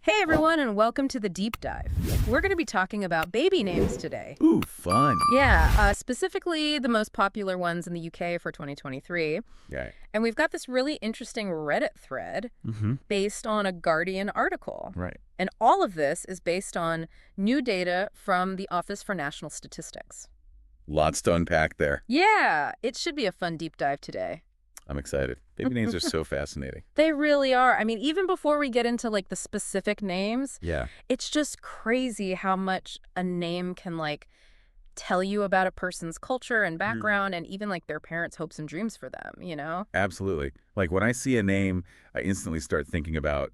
Hey everyone, and welcome to the Deep Dive. We're going to be talking about baby names today. Ooh, fun. Yeah, specifically the most popular ones in the UK for 2023. Yeah. And we've got this really interesting Reddit thread based on a Guardian article. Right. And all of this is based on new data from the Office for National Statistics. Lots to unpack there. Yeah, it should be a fun deep dive today. I'm excited. Baby names are so fascinating. They really are. I mean, even before we get into like the specific names, Yeah. it's just crazy how much a name can like tell you about a person's culture and background and even like their parents' hopes and dreams for them, you know? Absolutely. Like when I see a name, I instantly start thinking about,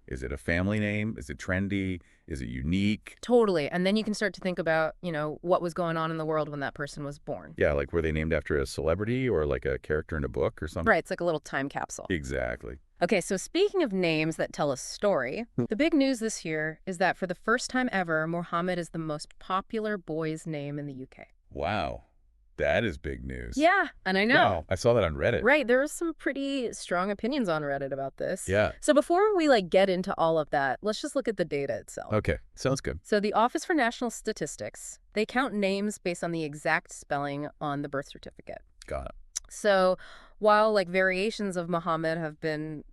is it a family name? Is it trendy? Is it unique? Totally. And then you can start to think about, what was going on in the world when that person was born. Yeah, like were they named after a celebrity or like a character in a book or something? Right. It's like a little time capsule. Exactly. Okay, so speaking of names that tell a story, the big news this year is that for the first time ever, Mohammed is the most popular boy's name in the UK. Wow. That is big news. Yeah, and I know. Wow. I saw that on Reddit. Right, there are some pretty strong opinions on Reddit about this. Yeah. So before we get into all of that, let's just look at the data itself. Okay. Sounds good. So the Office for National Statistics, they count names based on the exact spelling on the birth certificate. Got it. So while variations of Muhammad have been,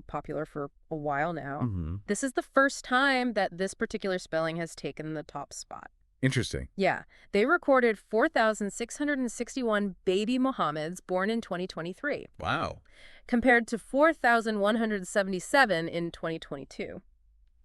popular for a while now, this is the first time that this particular spelling has taken the top spot. Interesting. Yeah, they recorded 4,661 baby Mohammeds born in 2023. Wow. Compared to 4,177 in 2022.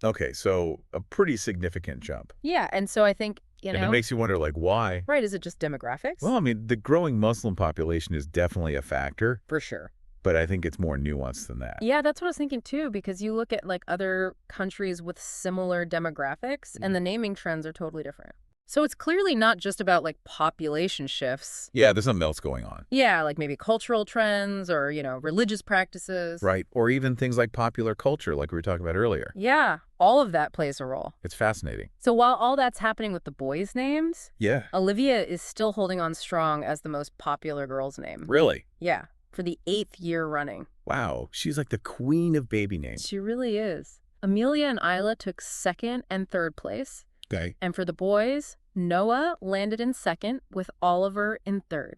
Okay, so a pretty significant jump. Yeah, and so I think, And it makes you wonder, why? Right, is it just demographics? Well, I mean, the growing Muslim population is definitely a factor, For sure. but I think it's more nuanced than that. Yeah, that's what I was thinking too, because you look at other countries with similar demographics and the naming trends are totally different. So it's clearly not just about population shifts. Yeah, there's something else going on. Yeah, maybe cultural trends or, religious practices. Right, or even things like popular culture, like we were talking about earlier. Yeah, all of that plays a role. It's fascinating. So while all that's happening with the boys' names, Yeah. Olivia is still holding on strong as the most popular girl's name. Really? Yeah, for the 8th year running. Wow, she's like the queen of baby names. She really is. Amelia and Isla took 2nd and 3rd place. Okay. And for the boys, Noah landed in 2nd with Oliver in 3rd.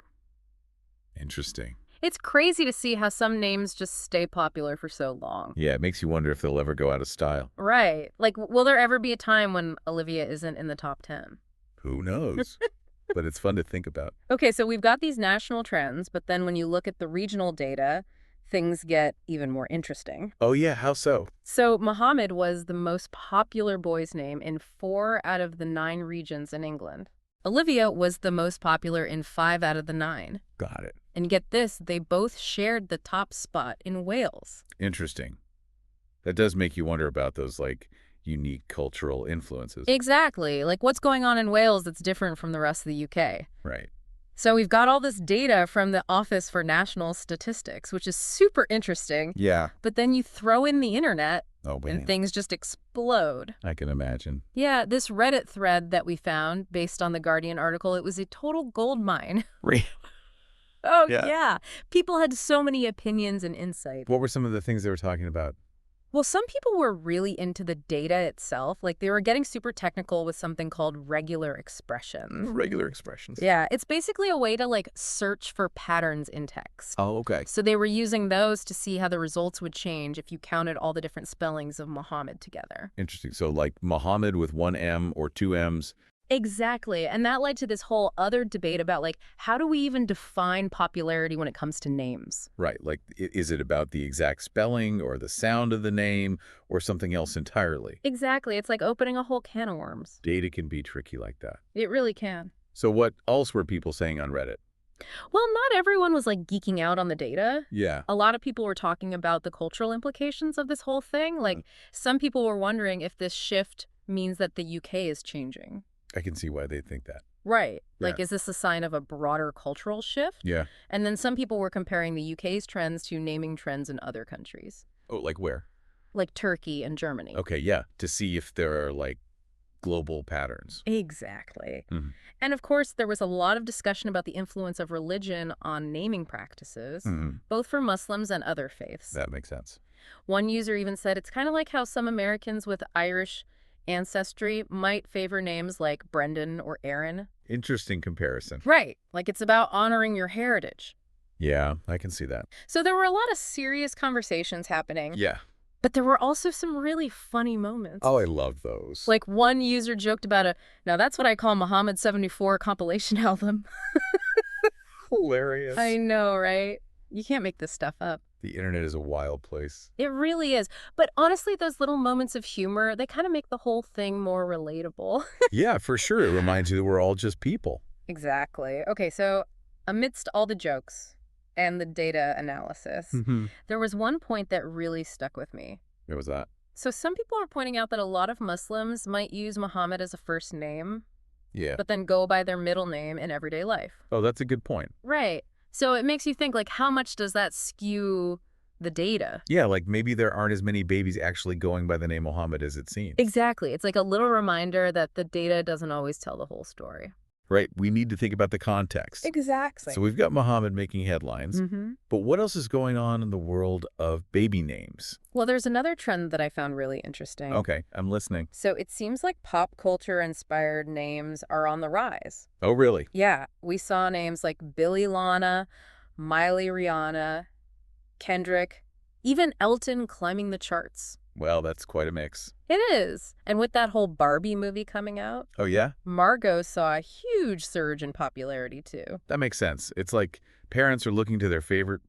Interesting. It's crazy to see how some names just stay popular for so long. Yeah, it makes you wonder if they'll ever go out of style. Right. Will there ever be a time when Olivia isn't in the top 10? Who knows? But it's fun to think about. Okay, so we've got these national trends, but then when you look at the regional data, things get even more interesting. Oh, yeah, how so? So Muhammad was the most popular boy's name in 4 out of the 9 regions in England. Olivia was the most popular in 5 out of the 9. Got it. And get this, they both shared the top spot in Wales. Interesting. That does make you wonder about those, unique cultural influences. Exactly. What's going on in Wales that's different from the rest of the UK? Right. So we've got all this data from the Office for National Statistics, which is super interesting. Yeah. But then you throw in the internet Oh, man. and things just explode. I can imagine. Yeah, this Reddit thread that we found based on the Guardian article, it was a total gold mine. Really? Oh, Yeah. yeah. People had so many opinions and insight. What were some of the things they were talking about? Well, some people were really into the data itself. They were getting super technical with something called regular expressions. Regular expressions. Yeah, it's basically a way to search for patterns in text. Oh, okay. So they were using those to see how the results would change if you counted all the different spellings of Muhammad together. Interesting. So Muhammad with 1 M or 2 M's. Exactly. And that led to this whole other debate about how do we even define popularity when it comes to names? Right. Is it about the exact spelling or the sound of the name or something else entirely? Exactly. It's like opening a whole can of worms. Data can be tricky like that. It really can. So what else were people saying on Reddit? Well, not everyone was geeking out on the data. Yeah. A lot of people were talking about the cultural implications of this whole thing. Some people were wondering if this shift means that the UK is changing. I can see why they think that. Right. Yeah. Is this a sign of a broader cultural shift? Yeah. And then some people were comparing the UK's trends to naming trends in other countries. Oh, like where? Like Turkey and Germany. Okay, yeah. To see if there are global patterns. Exactly. Mhm. And of course, there was a lot of discussion about the influence of religion on naming practices, both for Muslims and other faiths. That makes sense. One user even said it's kind of like how some Americans with Irish ancestry might favor names like Brendan or Aaron. Interesting comparison. Right, like it's about honoring your heritage. Yeah, I can see that. So there were a lot of serious conversations happening, Yeah. but there were also some really funny moments. Oh, I love those. Like one user joked about now that's what I call Muhammad 74 compilation album. Hilarious. I know, right? You can't make this stuff up. The internet is a wild place. It really is. But honestly, those little moments of humor, they kind of make the whole thing more relatable. Yeah, for sure. It reminds you that we're all just people. Exactly. Okay, so amidst all the jokes and the data analysis, there was one point that really stuck with me. What was that? So some people are pointing out that a lot of Muslims might use Muhammad as a first name, Yeah. but then go by their middle name in everyday life. Oh, that's a good point. Right. So it makes you think, like, how much does that skew the data? Yeah, like maybe there aren't as many babies actually going by the name Mohammed as it seems. Exactly. It's like a little reminder that the data doesn't always tell the whole story. Right. We need to think about the context. Exactly. So we've got Muhammad making headlines, but what else is going on in the world of baby names? Well, there's another trend that I found really interesting. Okay, I'm listening. So it seems like pop culture-inspired names are on the rise. Oh, really? Yeah, we saw names like Billy Lana, Miley Rihanna, Kendrick, even Elton climbing the charts. Well, that's quite a mix. It is. And with that whole Barbie movie coming out, Oh, yeah? Margot saw a huge surge in popularity, too. That makes sense. It's like parents are looking to their favorite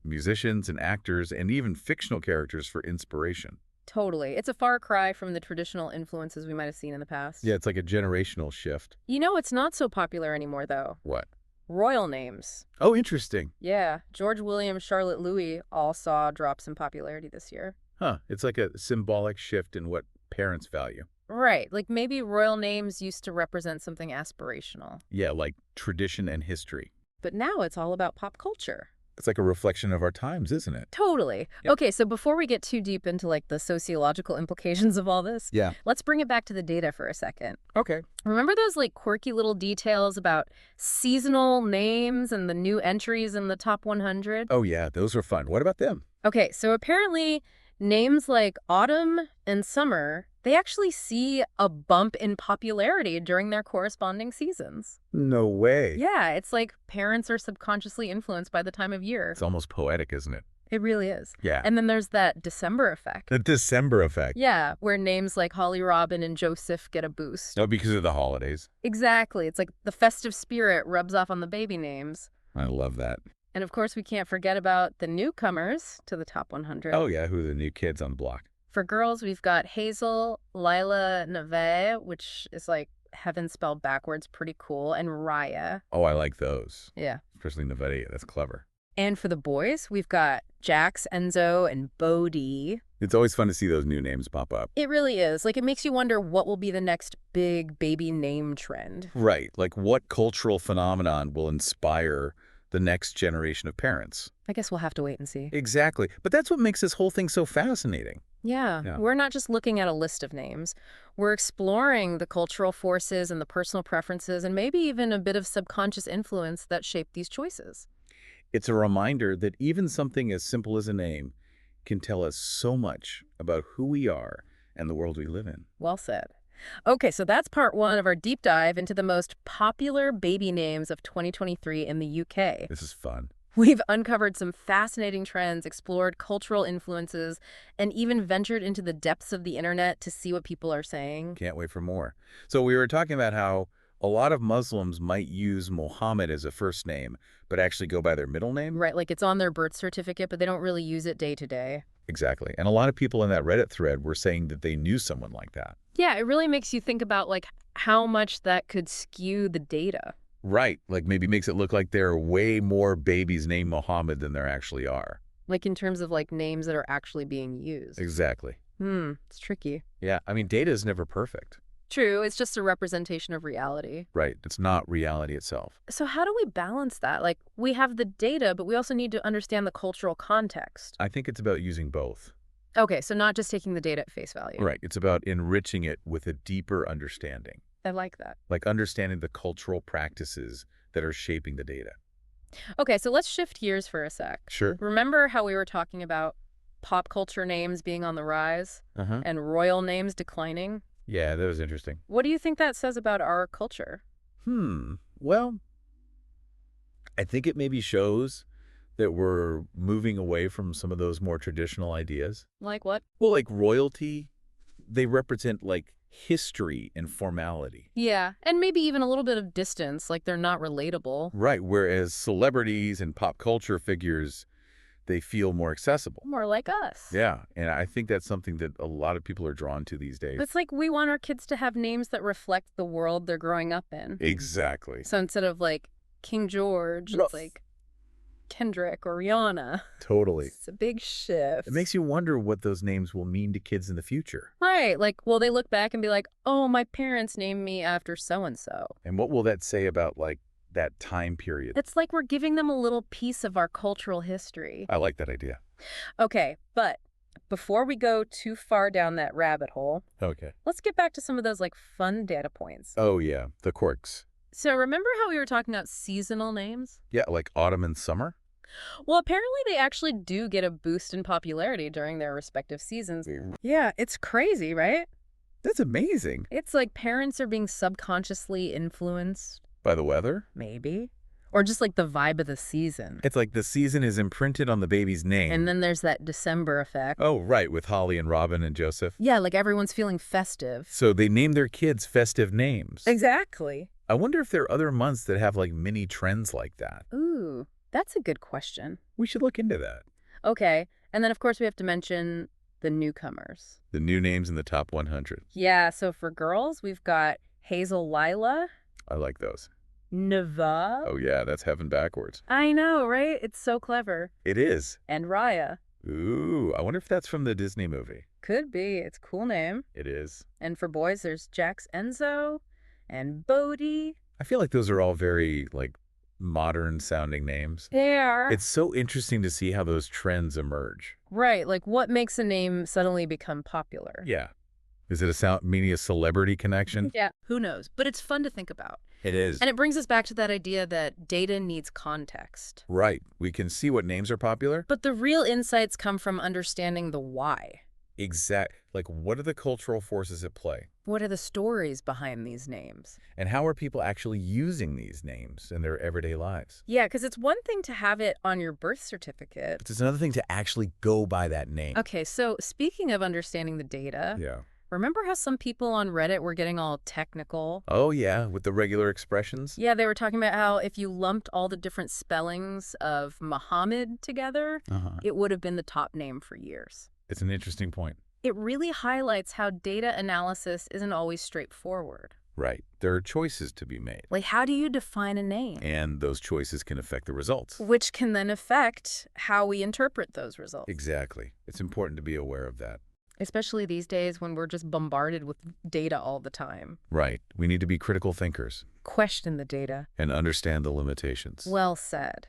musicians and actors and even fictional characters for inspiration. Totally. It's a far cry from the traditional influences we might have seen in the past. Yeah, it's like a generational shift. You know, it's not so popular anymore, though. What? Royal names. Oh, interesting. Yeah, George William, Charlotte Louis all saw drops in popularity this year. Huh. It's like a symbolic shift in what parents value. Right, like maybe royal names used to represent something aspirational. Yeah, like tradition and history. But now it's all about pop culture. It's like a reflection of our times, isn't it? Totally. Yep. Okay, so before we get too deep into like the sociological implications of all this, Yeah. let's bring it back to the data for a second. Okay. Remember those like quirky little details about seasonal names and the new entries in the top 100? Oh, yeah, those were fun. What about them? Okay, so apparently names like autumn and summer, they actually see a bump in popularity during their corresponding seasons. No way. Yeah, it's like parents are subconsciously influenced by the time of year. It's almost poetic, isn't it? It really is. Yeah. And then there's that December effect. The December effect. Yeah, where names like Holly Robin and Joseph get a boost. Oh, because of the holidays. Exactly. It's like the festive spirit rubs off on the baby names. I love that. And of course, we can't forget about the newcomers to the top 100. Oh, yeah, who are the new kids on the block? For girls, we've got Hazel, Lila Neve, which is like heaven spelled backwards, pretty cool, and Raya. Oh, I like those. Yeah. Especially Navadia. That's clever. And for the boys, we've got Jax, Enzo, and Bodhi. It's always fun to see those new names pop up. It really is. Like, it makes you wonder what will be the next big baby name trend. Right. Like, what cultural phenomenon will inspire the next generation of parents? I guess we'll have to wait and see. Exactly. But that's what makes this whole thing so fascinating. Yeah, we're not just looking at a list of names. We're exploring the cultural forces and the personal preferences and maybe even a bit of subconscious influence that shape these choices. It's a reminder that even something as simple as a name can tell us so much about who we are and the world we live in. Well said. Okay, so that's part one of our deep dive into the most popular baby names of 2023 in the UK. This is fun. We've uncovered some fascinating trends, explored cultural influences, and even ventured into the depths of the internet to see what people are saying. Can't wait for more. So we were talking about how a lot of Muslims might use Mohammed as a first name, but actually go by their middle name. Right, like it's on their birth certificate, but they don't really use it day to day. Exactly. And a lot of people in that Reddit thread were saying that they knew someone like that. Yeah, it really makes you think about like how much that could skew the data. Right. Like maybe makes it look like there are way more babies named Mohammed than there actually are. Like in terms of like names that are actually being used. Exactly. It's tricky. Yeah. I mean, data is never perfect. True, it's just a representation of reality. Right. It's not reality itself. So how do we balance that? Like, we have the data, but we also need to understand the cultural context. I think it's about using both. Okay, so not just taking the data at face value. Right. It's about enriching it with a deeper understanding. I like that. Like understanding the cultural practices that are shaping the data. Okay, so let's shift gears for a sec. Sure. Remember how we were talking about pop culture names being on the rise Uh-huh. and royal names declining. Yeah, that was interesting. What do you think that says about our culture? Well, I think it maybe shows that we're moving away from some of those more traditional ideas. Like what? Well, like royalty, they represent like history and formality. Yeah, and maybe even a little bit of distance, like they're not relatable. Right, whereas celebrities and pop culture figures, they feel more accessible. More like us. Yeah, and I think that's something that a lot of people are drawn to these days. It's like we want our kids to have names that reflect the world they're growing up in. Exactly. So instead of like King George, No. it's like Kendrick or Rihanna. Totally. It's a big shift. It makes you wonder what those names will mean to kids in the future. Right. Like, will they look back and be like, oh, my parents named me after so-and-so? And what will that say about, like, that time period? It's like we're giving them a little piece of our cultural history. I like that idea. Okay, but before we go too far down that rabbit hole, Okay. let's get back to some of those, like, fun data points. Oh, yeah, the quirks. So remember how we were talking about seasonal names? Yeah, like autumn and summer? Well, apparently they actually do get a boost in popularity during their respective seasons. Yeah, it's crazy, right? That's amazing. It's like parents are being subconsciously influenced, By the weather? maybe, or just like the vibe of the season. It's like the season is imprinted on the baby's name. And then there's that December effect. Oh, right, with Holly and Robin and Joseph. Yeah, like everyone's feeling festive. So they name their kids festive names. Exactly. I wonder if there are other months that have, like, mini trends like that. Ooh, that's a good question. We should look into that. Okay, and then of course we have to mention the newcomers. The new names in the top 100. Yeah, so for girls, we've got Hazel Lila, I like those. Neva. Oh, yeah, that's heaven backwards. I know, right? It's so clever. It is. And Raya. Ooh, I wonder if that's from the Disney movie. Could be. It's a cool name. It is. And for boys, there's Jax Enzo and Bodhi. I feel like those are all very, like, modern-sounding names. They are. It's so interesting to see how those trends emerge. Right, like what makes a name suddenly become popular? Yeah. Is it meaning a celebrity connection? Yeah, who knows? But it's fun to think about. It is. And it brings us back to that idea that data needs context. Right. We can see what names are popular. But the real insights come from understanding the why. Like, what are the cultural forces at play? What are the stories behind these names? And how are people actually using these names in their everyday lives? Yeah, because it's one thing to have it on your birth certificate. It's another thing to actually go by that name. Okay, so speaking of understanding the data, Yeah. remember how some people on Reddit were getting all technical? Oh, yeah, with the regular expressions? Yeah, they were talking about how if you lumped all the different spellings of Muhammad together, it would have been the top name for years. It's an interesting point. It really highlights how data analysis isn't always straightforward. Right. There are choices to be made. Like, how do you define a name? And those choices can affect the results. Which can then affect how we interpret those results. Exactly. It's important to be aware of that. Especially these days when we're just bombarded with data all the time. Right. We need to be critical thinkers. Question the data. And understand the limitations. Well said.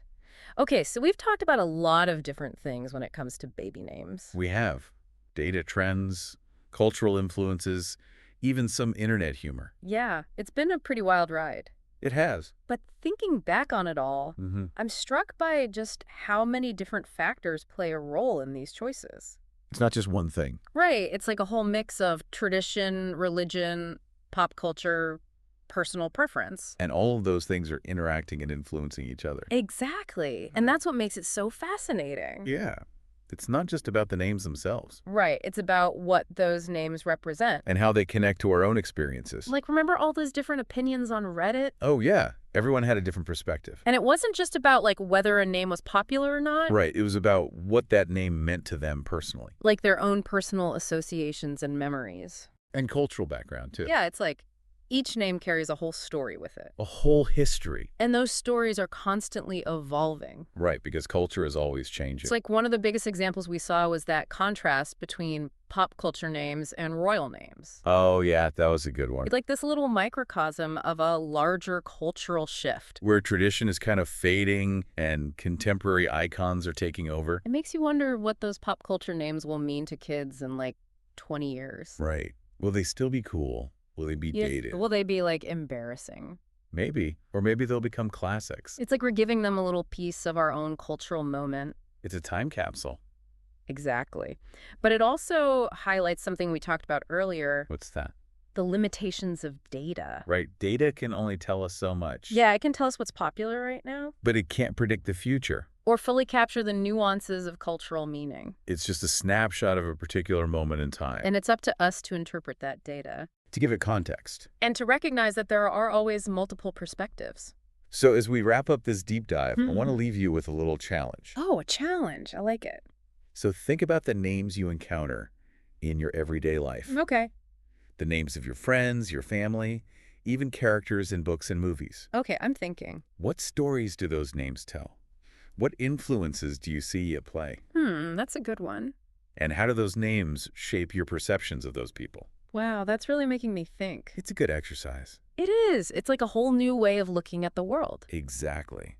Okay, so we've talked about a lot of different things when it comes to baby names. We have data trends, cultural influences, even some internet humor. Yeah, it's been a pretty wild ride. It has. But thinking back on it all, I'm struck by just how many different factors play a role in these choices. It's not just one thing. Right. It's like a whole mix of tradition, religion, pop culture, personal preference. And all of those things are interacting and influencing each other. Exactly. And that's what makes it so fascinating. Yeah. It's not just about the names themselves. Right. It's about what those names represent. And how they connect to our own experiences. Like, remember all those different opinions on Reddit? Oh, yeah. Everyone had a different perspective. And it wasn't just about, like, whether a name was popular or not. Right. It was about what that name meant to them personally. Like their own personal associations and memories. And cultural background, too. Yeah, it's like each name carries a whole story with it. A whole history. And those stories are constantly evolving. Right, because culture is always changing. It's like one of the biggest examples we saw was that contrast between pop culture names and royal names. Oh, yeah, that was a good one. It's like this little microcosm of a larger cultural shift. Where tradition is kind of fading and contemporary icons are taking over. It makes you wonder what those pop culture names will mean to kids in like 20 years. Right. Will they still be cool? Will they be dated? Will they be like embarrassing? Maybe. Or maybe they'll become classics. It's like we're giving them a little piece of our own cultural moment. It's a time capsule. Exactly. But it also highlights something we talked about earlier, What's that? the limitations of data. Right. Data can only tell us so much. Yeah, it can tell us what's popular right now, But it can't predict the future. or fully capture the nuances of cultural meaning. It's just a snapshot of a particular moment in time. And it's up to us to interpret that data. To give it context. And to recognize that there are always multiple perspectives. So as we wrap up this deep dive, I want to leave you with a little challenge. Oh, a challenge. I like it. So think about the names you encounter in your everyday life. Okay. The names of your friends, your family, even characters in books and movies. Okay, I'm thinking. What stories do those names tell? What influences do you see at play? That's a good one. And how do those names shape your perceptions of those people? Wow, that's really making me think. It's a good exercise. It is. It's like a whole new way of looking at the world. Exactly.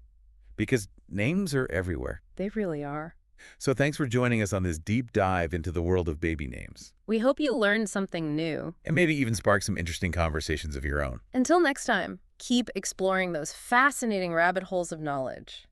Because names are everywhere. They really are. So thanks for joining us on this deep dive into the world of baby names. We hope you learned something new. And maybe even spark some interesting conversations of your own. Until next time, keep exploring those fascinating rabbit holes of knowledge.